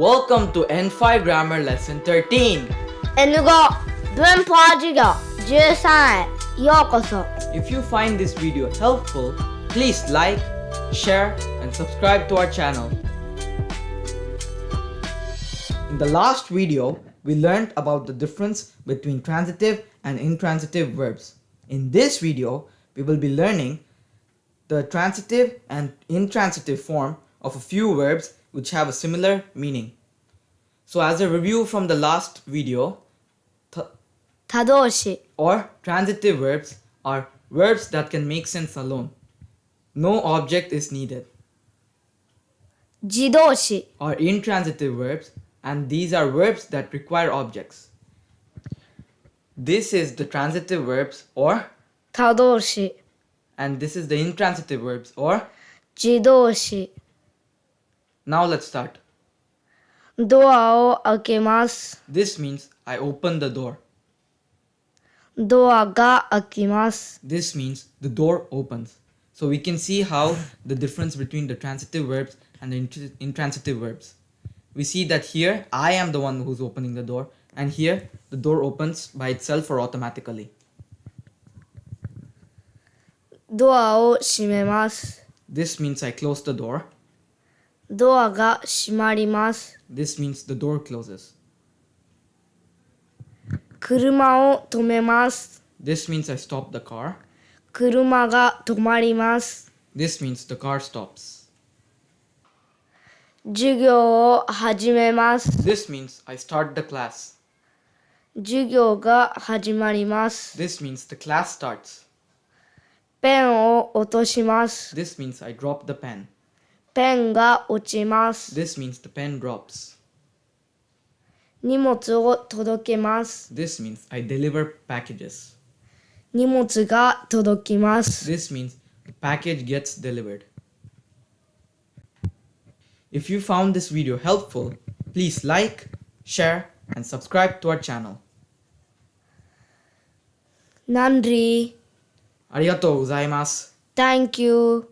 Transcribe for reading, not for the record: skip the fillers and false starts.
Welcome to N5 Grammar Lesson 13. N5 文法授業13へようこそ。 If you find this video helpful, please like, share, and subscribe to our channel. In the last video, we learned about the difference between transitive and intransitive verbs. In this video, we will be learning the transitive and intransitive form of a few verbs which have a similar meaning. So as a review from the last video, 他動詞 or transitive verbs are verbs that can make sense alone. No object is needed. 自動詞 Are intransitive verbs, and these are verbs that require objects. This is the transitive verbs or, 他動詞 and this is the intransitive verbs or. 自動詞 Now let's start. ドアを開けます。 This means I open the door. ドアが開きます。 This means the door opens. So we can see how the difference between the transitive verbs and the intransitive verbs. We see that here I am the one who's opening the door, and here the door opens by itself or automatically. ドアを閉めます。 This means I close the door. ドアが閉まります。 This means the door closes. 車を止めます。 This means I stop the car. 車が止まります。 This means the car stops. 授業を始めます。 This means I start the class. 授業が始まります。 This means the class starts. ペンを落とします。 This means I drop the pen. ペンが落ちます。 This means the pen drops. 荷物を届けます。 This means I deliver packages. 荷物が届きます。 This means the package gets delivered. If you found this video helpful, please like, share, and subscribe to our channel. ナンリー、ありがとうございます。 Thank you.